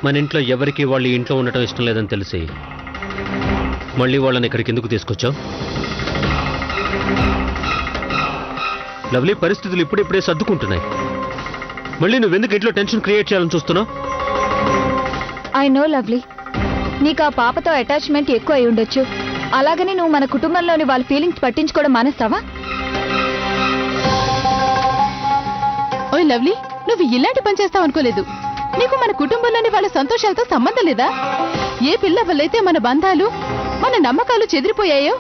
మన ఇంట్లో ఎవరికి వాళ్ళు ఇంట్లో ఉండటం ఇష్టం లేదని తెలిసి మళ్ళీ వాళ్ళని ఇక్కడికి ఎందుకు తీసుకొచ్చావు? లవ్లీ, పరిస్థితులు ఇప్పుడిప్పుడే సర్దుకుంటున్నాయి. మళ్ళీ నువ్వెందుకు ఇంట్లో టెన్షన్ క్రియేట్ చేయాలని చూస్తున్నావు? ఐ నో లవ్లీ, నీకు ఆ పాపతో అటాచ్మెంట్ ఎక్కువ అయి ఉండొచ్చు. అలాగని నువ్వు మన కుటుంబంలోని వాళ్ళ ఫీలింగ్స్ పట్టించుకోవడం మానేస్తావా? ఓయ్ లవ్లీ, నువ్వు ఇలాంటి పని చేస్తావు అనుకోలేదు. నీకు మన కుటుంబంలోని వాళ్ళ సంతోషాలతో సంబంధం లేదా? ఏ పిల్ల వల్లైతే మన బంధాలు మన నమ్మకాలు చెదిరిపోయాయో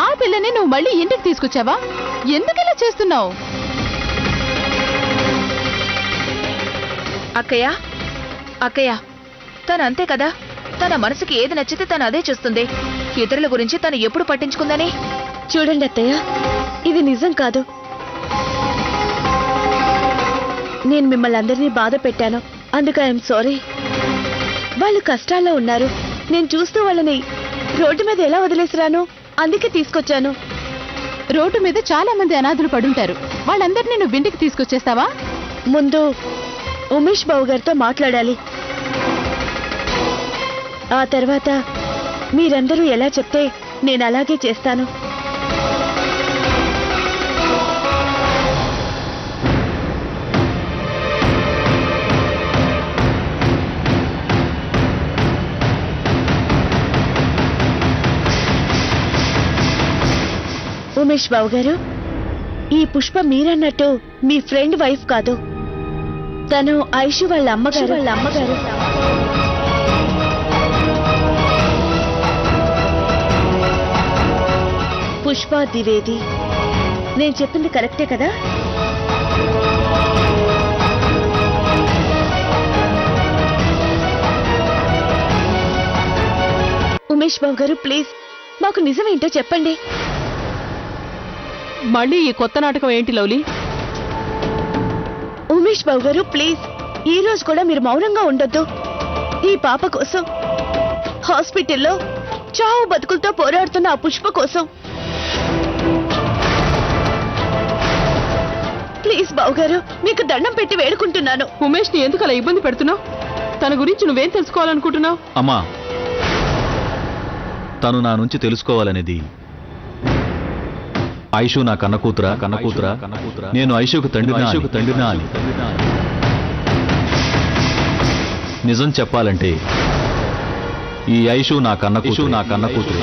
ఆ పిల్లని నువ్వు మళ్ళీ ఇంటికి తీసుకొచ్చావా? ఎందుకలా చేస్తున్నావు? అక్కయ్య అక్కయ్య, తను అంతే కదా. తన మనసుకి ఏది నచ్చితే తను అదే చేస్తుంది. ఇతరుల గురించి తను ఎప్పుడు పట్టించుకుందని? చూడండి అత్తయ్య, ఇది నిజం కాదు. నేను మిమ్మల్ని అందరినీ బాధ పెట్టాను, అందుకు ఐఎమ్ సారీ. వాళ్ళు కష్టాల్లో ఉన్నారు. నేను చూస్తూ వాళ్ళని రోడ్డు మీద ఎలా వదిలేసిరాను, అందుకే తీసుకొచ్చాను. రోడ్డు మీద చాలా మంది అనాథులు పడుంటారు. వాళ్ళందరినీ నువ్వు ఇంటికి తీసుకొచ్చేస్తావా? ముందు ఉమేష్ బాబు గారితో మాట్లాడాలి. ఆ తర్వాత మీరందరూ ఎలా చెప్తే నేను అలాగే చేస్తాను. ఉమేష్ బాబు గారు, ఈ పుష్ప మీరన్నట్టు మీ ఫ్రెండ్ వైఫ్ కాదు. తను ఐషు వాళ్ళ అమ్మగారు. పుష్ప ద్వివేది. నేను చెప్పింది కరెక్టే కదా? ఉమేష్ బాబు గారు, ప్లీజ్ మాకు నిజమేంటో చెప్పండి. మళ్ళీ ఈ కొత్త నాటకం ఏంటి లవ్లీ? ఉమేష్ బాబు గారు, ప్లీజ్ ఈ రోజు కూడా మీరు మౌనంగా ఉండొద్దు. ఈ పాప కోసం, హాస్పిటల్లో చావు బతుకులతో పోరాడుతున్న ఆ పుష్ప కోసం ప్లీజ్ బావుగారు, మీకు దండం పెట్టి వేడుకుంటున్నాను. ఉమేష్ ని ఎందుకు అలా ఇబ్బంది పెడుతున్నావు? తన గురించి నువ్వేం తెలుసుకోవాలనుకుంటున్నావు? అమ్మా, తను నా నుంచి తెలుసుకోవాలనేది ఐషు నా కన్న కూతురా, నేను ఐషుకు తండ్రినా అని. నిజం చెప్పాలంటే ఈ ఐషు నా కన్న కూతురు.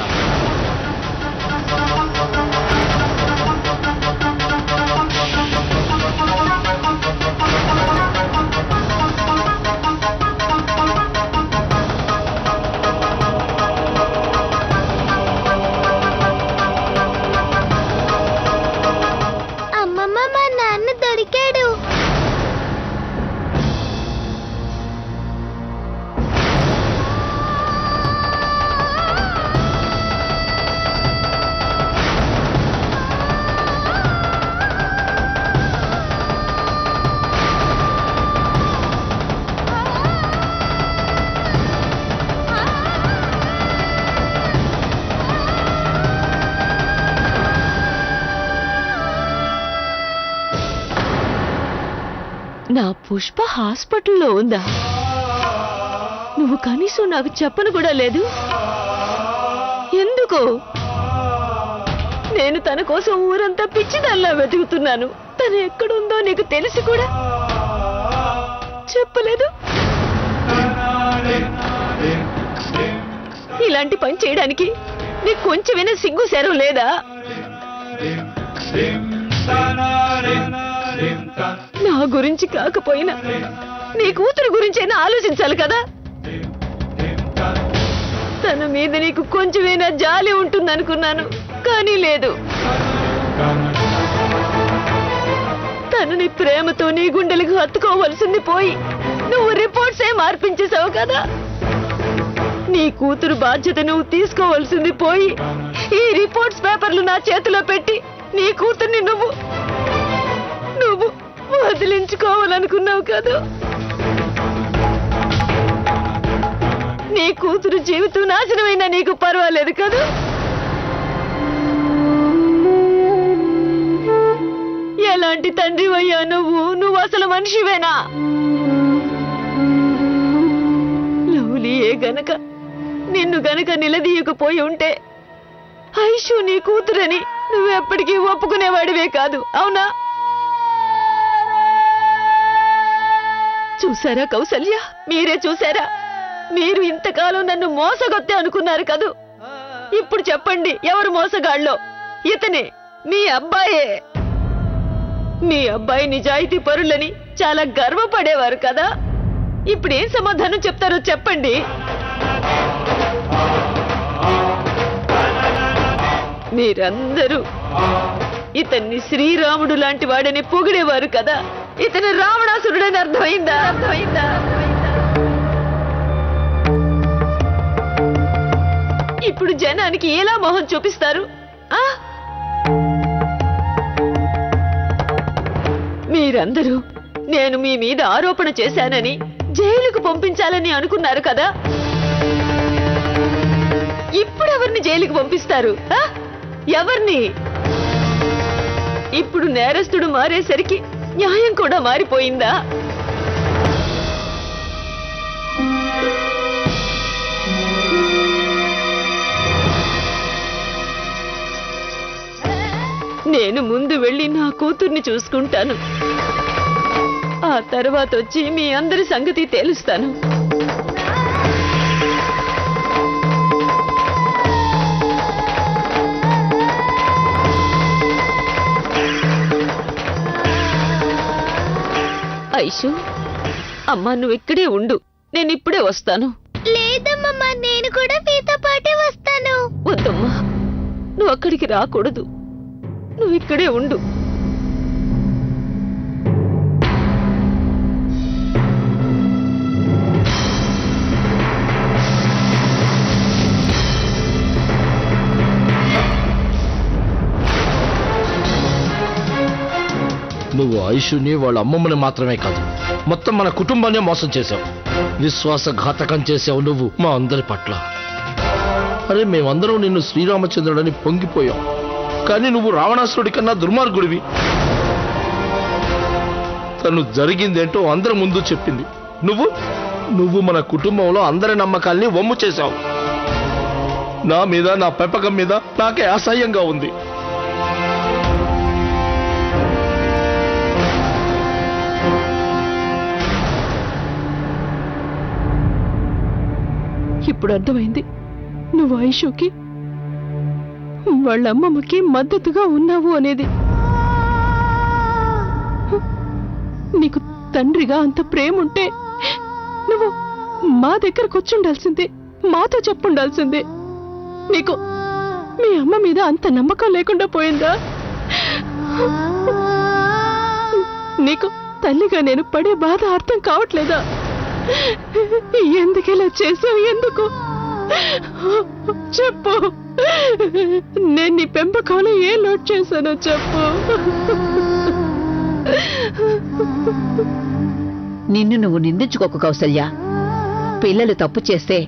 నా పుష్ప హాస్పిటల్లో ఉందా? నువ్వు కనీసం నాకు చెప్పను కూడా లేదు. ఎందుకు? నేను తన కోసం ఊరంతా పిచ్చిదల్లా వెతుకుతున్నాను. తను ఎక్కడుందో నీకు తెలిసి కూడా చెప్పలేదు. ఇలాంటి పని చేయడానికి నీకు కొంచెమైనా సిగ్గు శరం లేదా? నా గురించి కాకపోయినా నీ కూతురు గురించైనా ఆలోచించాలి కదా. తన మీద నీకు కొంచెమైనా జాలి ఉంటుందనుకున్నాను, కానీ లేదు. తనని ప్రేమతో నీ గుండెలకు హత్తుకోవలసింది పోయి నువ్వు రిపోర్ట్సే మార్పించేశావు కదా. నీ కూతురు బాధ్యత నువ్వు తీసుకోవలసింది పోయి ఈ రిపోర్ట్స్ పేపర్లు నా చేతిలో పెట్టి నీ కూతుర్ని నువ్వు వదిలించుకోవాలనుకున్నావు కదా. నీ కూతురు జీవితం నాశనమైనా నీకు పర్వాలేదు కదా. ఎలాంటి తండ్రివయ్యా నువ్వు అసలు మనిషివేనా? గనక నిన్ను గనక నిలదీయకపోయి ఉంటే ఐషు నీ కూతురని నువ్వెప్పటికీ ఒప్పుకునేవాడివే కాదు, అవునా? చూసారా కౌసల్య, మీరే చూసారా? మీరు ఇంతకాలం నన్ను మోసగొత్తే అనుకున్నారు కదూ. ఇప్పుడు చెప్పండి, ఎవరు మోసగాళ్ళో? ఇతనే, మీ అబ్బాయే. మీ అబ్బాయి నిజాయితీ పరులని చాలా గర్వపడేవారు కదా. ఇప్పుడేం సమాధానం చెప్తారో చెప్పండి. మీరందరూ ఇతన్ని శ్రీరాముడు లాంటి వాడని పొగిడేవారు కదా. ఇతను రావణాసురుడని అర్థమైందా? ఇప్పుడు జనానికి ఎలా మొహం చూపిస్తారు? మీరందరూ నేను మీ మీద ఆరోపణ చేశానని జైలుకు పంపించాలని అనుకున్నారు కదా. ఇప్పుడు ఎవరిని జైలుకు పంపిస్తారు? ఎవరిని? ఇప్పుడు నేరస్తుడు మారేసరికి న్యాయం కూడా మారిపోయిందా? నేను ముందు వెళ్ళి నా కూతుర్ని చూసుకుంటాను. ఆ తర్వాత వచ్చి మీ అందరి సంగతి తేలుస్తాను. ఐషు, అమ్మా నువ్వు ఇక్కడే ఉండు, నేను ఇప్పుడే వస్తాను. లేదమ్మా, నేను కూడా మీతో పాటే వస్తాను. వద్దమ్మా, నువ్వు అక్కడికి రాకూడదు, నువ్వు ఇక్కడే ఉండు. నువ్వు ఐషుని వాళ్ళ అమ్మమ్మని మాత్రమే కాదు, మొత్తం మన కుటుంబాన్ని మోసం చేశావు. విశ్వాసఘాతకం చేశావు నువ్వు మా అందరి పట్ల. అరే మేమందరం నిన్ను శ్రీరామచంద్రుడని పొంగిపోయాం, కానీ నువ్వు రావణాసురుడి కన్నా దుర్మార్గుడివి. తను జరిగిందేంటో అందరి ముందు చెప్పింది. నువ్వు మన కుటుంబంలో అందరి నమ్మకాల్ని వమ్ము చేశావు. నా మీద, నా పెంపకం మీద నాకే అసహ్యంగా ఉంది. ఇప్పుడు అర్థమైంది నువ్వు ఐషుకి వాళ్ళ అమ్మమ్మకి మద్దతుగా ఉన్నావు అనేది. నీకు తండ్రిగా అంత ప్రేమ ఉంటే నువ్వు మా దగ్గరకు వచ్చి ఉండాల్సిందే, మాతో చెప్పుండాల్సిందే. నీకు మీ అమ్మ మీద అంత నమ్మకం లేకుండా పోయిందా? నీకు తల్లిగా నేను పడే బాధ అర్థం కావట్లేదా? ఎందుకు ఇలా చేసావు? ఎందుకు చెప్పు. నేను నీ పెంపకంలో ఏ లోటు చేశానో చెప్పు. నిన్ను నువ్వు నిందించుకోకు కౌసల్య. పిల్లలు తప్పు చేస్తే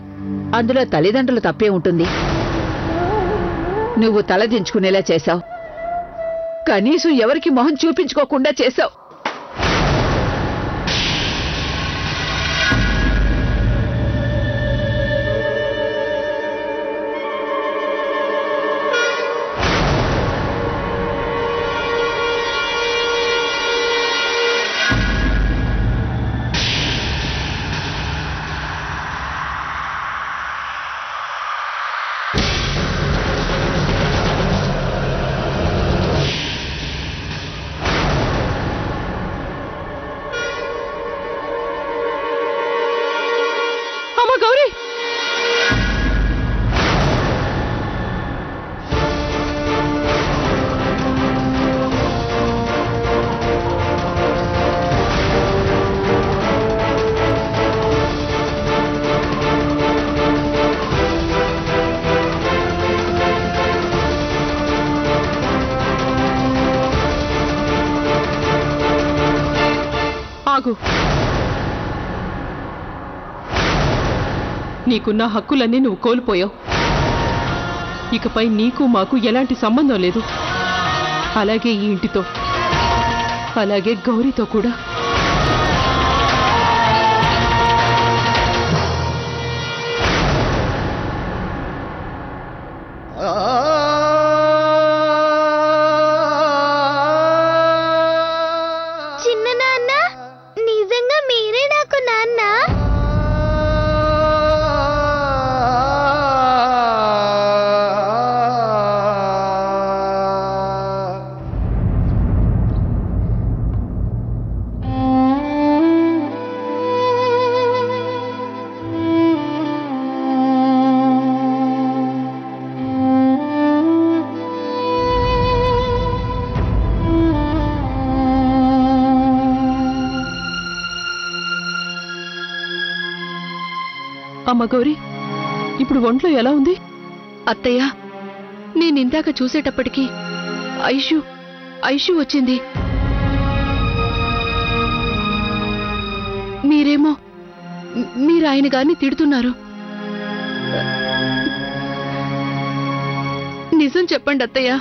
అందులో తల్లిదండ్రులు తప్పే ఉంటుంది. నువ్వు తలదించుకునేలా చేశావు, కనీసం ఎవరికి మొహం చూపించుకోకుండా చేశావు. ఆగు. నీకున్న హక్కులన్నీ నువ్వు కోల్పోయావు. ఇకపై నీకు మాకు ఎలాంటి సంబంధం లేదు. అలాగే ఈ ఇంటితో, అలాగే గౌరీతో కూడా. అమ్మ గౌరీ, ఇప్పుడు ఒంట్లో ఎలా ఉంది? అత్తయ్య, నేనిందాక చూసేటప్పటికి ఐషు వచ్చింది. మీరేమో మీరు ఆయన గారిని తిడుతున్నారు. నిజం చెప్పండి అత్తయ్య,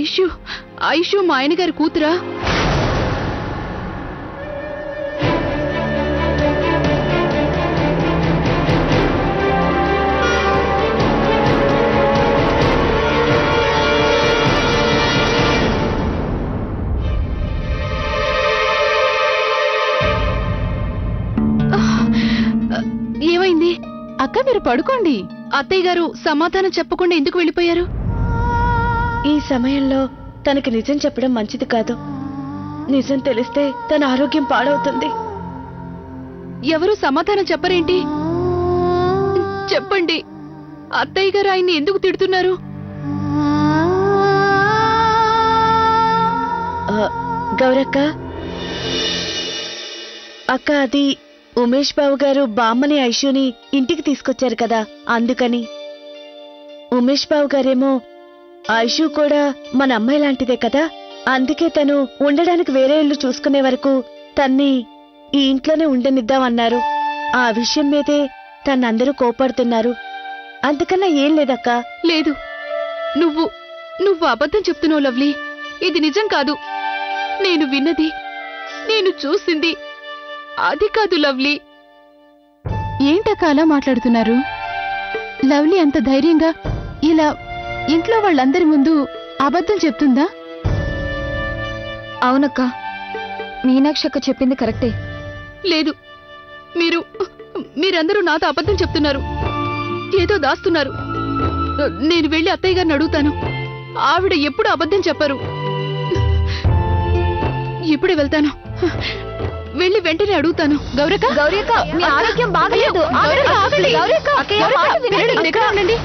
ఐషు మా ఆయన గారి కూతురా? ఏమైంది అక్క? మీరు పడుకోండి. అత్తయ్య గారు సమాధానం చెప్పకుండా ఎందుకు వెళ్ళిపోయారు? ఈ సమయంలో తనకి నిజం చెప్పడం మంచిది కాదు. నిజం తెలిస్తే తన ఆరోగ్యం పాడవుతుంది. ఎవరు సమాధానం చెప్పరేంటి? చెప్పండి, అత్తయ్య గారు ఆయన్ని ఎందుకు తిడుతున్నారు? గౌరక్క అక్క, అది ఉమేష్ బాబు గారు బామ్మని ఐషుని ఇంటికి తీసుకొచ్చారు కదా, అందుకని. ఉమేష్ బాబు గారేమో ఐషు కూడా మన అమ్మాయి లాంటిదే కదా, అందుకే తను ఉండడానికి వేరే ఇల్లు చూసుకునే వరకు తన్ని ఈ ఇంట్లోనే ఉండనిద్దామన్నారు. ఆ విషయం మీదే తనందరూ కోపడుతున్నారు. అందుకన్నా ఏం లేదక్క. లేదు, నువ్వు అబద్ధం చెప్తున్నావు లవ్లీ. ఇది నిజం కాదు. నేను విన్నది, నేను చూసింది అది కాదు లవ్లీ. ఏంటక్క అలా మాట్లాడుతున్నారు? లవ్లీ అంత ధైర్యంగా ఇలా ఇంట్లో వాళ్ళందరి ముందు అబద్ధం చెప్తుందా? అవునక్క, మీనాక్షి అక్క చెప్పింది కరెక్టే. లేదు, మీరందరూ నాతో అబద్ధం చెప్తున్నారు, ఏదో దాస్తున్నారు. నేను వెళ్ళి అత్తయ్య గారిని అడుగుతాను. ఆవిడ ఎప్పుడు అబద్ధం చెప్పరు. ఇప్పుడే వెళ్తాను, వెళ్ళి వెంటనే అడుగుతాను. గౌరక్క, మీ ఆరోగ్యం బాగలేదు. ఉండండి.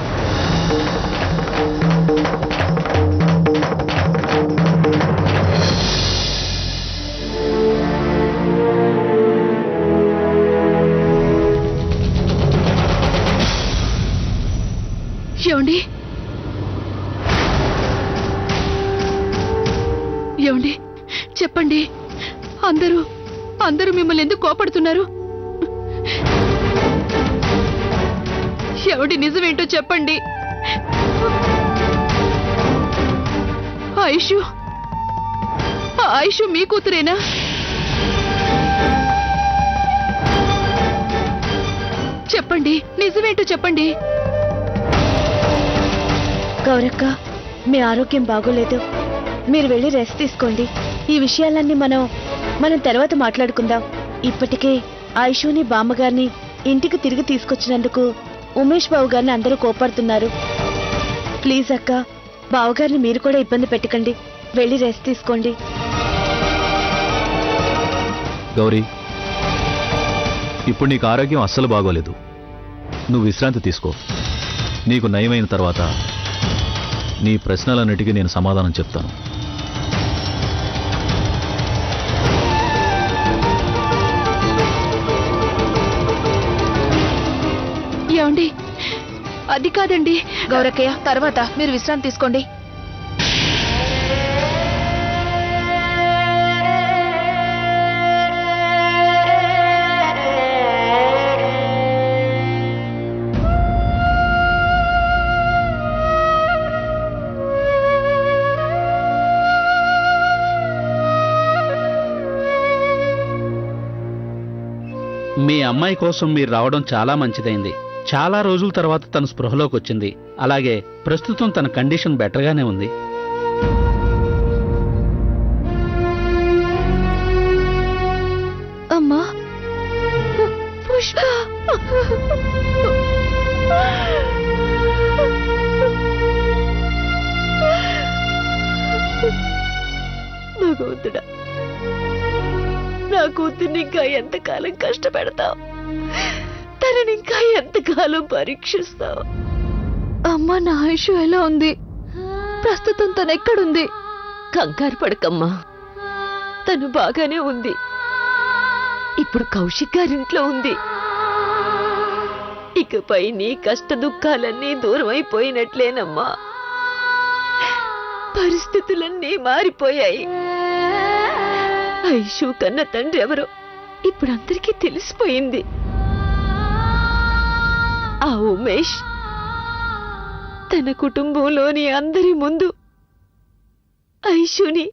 ఏమండి, చెప్పండి, అందరూ మిమ్మల్ని ఎందుకు కోపడుతున్నారు? ఎవడి నిజమేంటో చెప్పండి. ఐషు మీ కూతురేనా? చెప్పండి, నిజమేంటో చెప్పండి. గౌరక్క, మీ ఆరోగ్యం బాగోలేదు. మీరు వెళ్ళి రెస్ట్ తీసుకోండి. ఈ విషయాలన్నీ మనం తర్వాత మాట్లాడుకుందాం. ఇప్పటికే ఐషుని బామ్మగారిని ఇంటికి తిరిగి తీసుకొచ్చినందుకు ఉమేష్ బాబు గారిని అందరూ కోపడుతున్నారు. ప్లీజ్ అక్క, బావగారిని మీరు కూడా ఇబ్బంది పెట్టకండి. వెళ్ళి రెస్ట్ తీసుకోండి. గౌరీ, ఇప్పుడు నీకు ఆరోగ్యం అస్సలు బాగోలేదు. నువ్వు విశ్రాంతి తీసుకో. నీకు నయమైన తర్వాత నీ ప్రశ్నలన్నిటికీ నేను సమాధానం చెప్తాను. ఏమండి, అది కాదండి గౌరక్కయ్య, తర్వాత మీరు విశ్రాంతి తీసుకోండి. మీ అమ్మాయి కోసం మీరు రావడం చాలా మంచిదైంది. చాలా రోజుల తర్వాత తన స్పృహలోకి వచ్చింది. అలాగే ప్రస్తుతం తన కండిషన్ బెటర్గానే ఉంది. అమ్మా, పుష్ప, భగవంతుడా, నా కూతుర్ని ఇంకా ఎంతకాలం కష్టపెడతావు? తనని ఇంకా ఎంతకాలం పరీక్షిస్తావు? అమ్మా, నా ఐషు ఎలా ఉంది? ప్రస్తుతం తను ఎక్కడుంది? కంగారు పడకమ్మా, తను బాగానే ఉంది. ఇప్పుడు కౌశిక్ గారింట్లో ఉంది. ఇకపై నీ కష్ట దుఃఖాలన్నీ దూరం అయిపోయినట్లేనమ్మా. పరిస్థితులన్నీ మారిపోయాయి. ఐషు కన్న తండ్రి ఎవరో ఇప్పుడు అందరికీ తెలిసిపోయింది. ఆ ఉమేష్ తన కుటుంబంలోని అందరి ముందు ఐషుని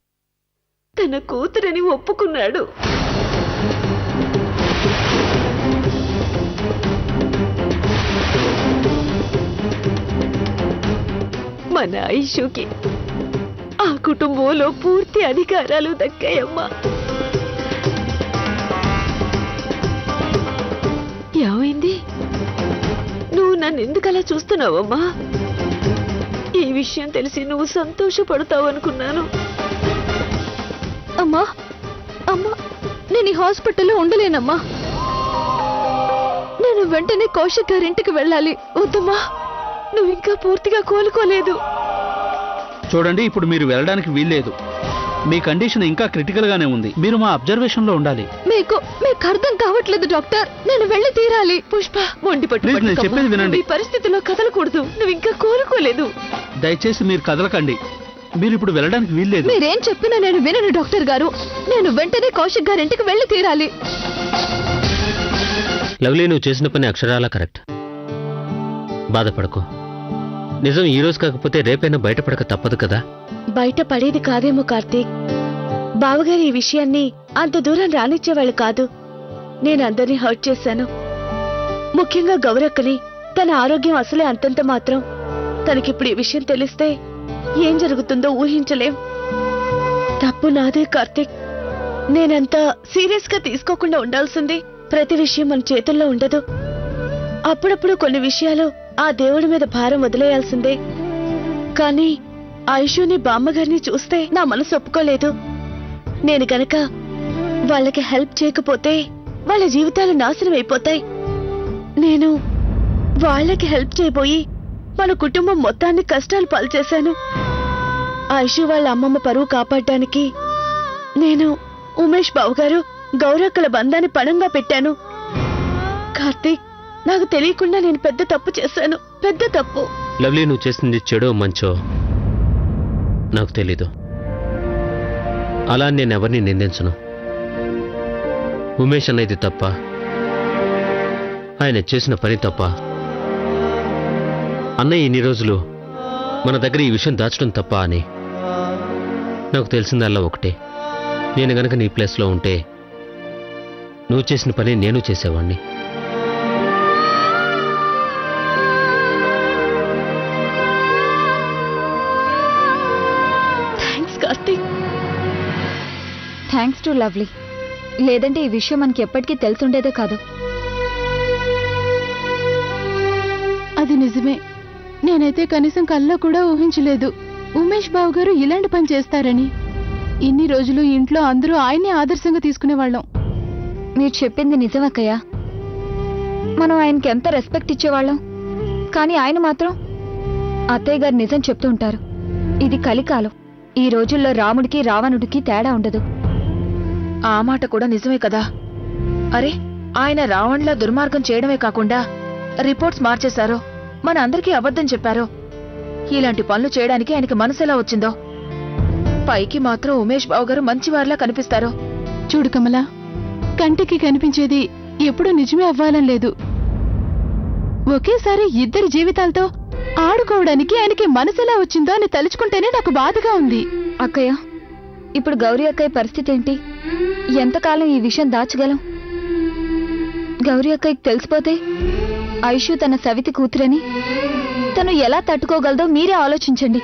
తన కూతురని ఒప్పుకున్నాడు. మన ఐషుకి ఆ కుటుంబంలో పూర్తి అధికారాలు దక్కాయమ్మా. ఏమైంది? నువ్వు నన్ను ఎందుకలా చూస్తున్నావమ్మా? ఈ విషయం తెలిసి నువ్వు సంతోషపడతావు అనుకున్నాను. అమ్మా అమ్మా, నేను ఈ హాస్పిటల్లో ఉండలేనమ్మా. నేను వెంటనే కౌశిక్ గారింటికి వెళ్ళాలి. వద్దమ్మా, నువ్వు ఇంకా పూర్తిగా కోలుకోలేదు. చూడండి, ఇప్పుడు మీరు వెళ్ళడానికి వీల్లేదు. మీ కండిషన్ ఇంకా క్రిటికల్ గానే ఉంది. మీరు మా అబ్జర్వేషన్ లో ఉండాలి. మీకు అర్థం కావట్లేదు డాక్టర్. నేను వెళ్ళి తీరాలి. పుష్ప, మొండి ప్లీజ్, నేను చెప్పేది వినండి. ఈ పరిస్థితిలో కదలకూడదు. నువ్వు ఇంకా కోలుకోలేదు. దయచేసి మీరు కదలకండి. మీరు ఇప్పుడు వెళ్ళడానికి వీల్లేదు. మీరేం చెప్పినా నేను వినను డాక్టర్ గారు. నేను వెంటనే కౌశిక్ గారింటికి వెళ్ళి తీరాలి. లవ్లీ, నువ్వు చేసిన పని అక్షరాలా కరెక్ట్. బాధపడకు. నిజం ఈ రోజు కాకపోతే రేపైనా బయటపడక తప్పదు కదా. బయట పడేది కాదేమో కార్తీక్. బావగారు ఈ విషయాన్ని అంత దూరం రానిచ్చేవాళ్ళు కాదు. నేను అందరినీ హర్ట్ చేశాను, ముఖ్యంగా గౌరక్కని. తన ఆరోగ్యం అసలే అంతంత మాత్రం. తనకిప్పుడు ఈ విషయం తెలిస్తే ఏం జరుగుతుందో ఊహించలేం. తప్పు నాదే కార్తీక్. నేనంతా సీరియస్ గా తీసుకోకుండా ఉండాల్సింది. ప్రతి విషయం మన చేతుల్లో ఉండదు. అప్పుడప్పుడు కొన్ని విషయాలు ఆ దేవుడి మీద భారం వదిలేయాల్సిందే. కానీ ఐషుని బామ్మగారిని చూస్తే నా మనసు ఒప్పుకోలేదు. నేను గనక వాళ్ళకి హెల్ప్ చేయకపోతే వాళ్ళ జీవితాలు నాశనం అయిపోతాయి. నేను వాళ్ళకి హెల్ప్ చేయబోయి మన కుటుంబం మొత్తాన్ని కష్టాలు పాలు చేశాను. ఐషు వాళ్ళ అమ్మమ్మ పరువు కాపాడడానికి నేను ఉమేష్ బావగారు గౌరక్కల బంధాన్ని పణంగా పెట్టాను. కార్తీక్, నాకు తెలియకుండా నేను పెద్ద తప్పు చేశాను. పెద్ద తప్పు. లవ్లీ, నువ్వు చేసింది చెడో మంచో నాకు తెలీదు. అలా నేను ఎవరిని నిందించను. ఉమేష్ అనేది తప్ప, ఆయన చేసిన పని తప్ప, అన్నయ్య ఇన్ని రోజులు మన దగ్గర ఈ విషయం దాచడం తప్ప అని నాకు తెలిసిందల్లా ఒకటే. నేను గనక నీ ప్లేస్లో ఉంటే నువ్వు చేసిన పని నేను చేసేవాణ్ణి. Thanks to lovely. లేదంటే ఈ విషయం మనకి ఎప్పటికీ తెలుసుండేదే కాదు. అది నిజమే. నేనైతే కనీసం కల్లో కూడా ఊహించలేదు ఉమేష్ బాబు గారు ఇలాంటి పని చేస్తారని. ఇన్ని రోజులు ఇంట్లో అందరూ ఆయన్ని ఆదర్శంగా తీసుకునేవాళ్ళం. మీరు చెప్పింది నిజమక్కయ్య. మనం ఆయనకి ఎంత రెస్పెక్ట్ ఇచ్చేవాళ్ళం. కానీ ఆయన మాత్రం అత్తయ్య గారు నిజం చెప్తూ ఉంటారు. ఇది కలికాలం. ఈ రోజుల్లో రాముడికి రావణుడికి తేడా ఉండదు. ఆ మాట కూడా నిజమే కదా. అరే, ఆయన రావణ్లా దుర్మార్గం చేయడమే కాకుండా రిపోర్ట్స్ మార్చేశారో, మన అందరికీ అబద్ధం చెప్పారో. ఇలాంటి పనులు చేయడానికి ఆయనకి మనసెలా వచ్చిందో. పైకి మాత్రం ఉమేష్ బాబు గారు మంచివారిలా కనిపిస్తారో. చూడు కమలా, కంటికి కనిపించేది ఎప్పుడూ నిజమే అవ్వాలని లేదు. ఒకేసారి ఇద్దరి జీవితాలతో ఆడుకోవడానికి ఆయనకి మనసెలా వచ్చిందో అని తలుచుకుంటేనే నాకు బాధగా ఉంది. అక్కయ్య, ఇప్పుడు గౌరీ అక్కయ్య పరిస్థితి ఏంటి? ఎంతకాలం ఈ విషయం దాచగలం? గౌరీ అక్కయ్యకి తెలిసిపోతే ఐషు తన సవితి కూతురని తను ఎలా తట్టుకోగలదో మీరే ఆలోచించండి.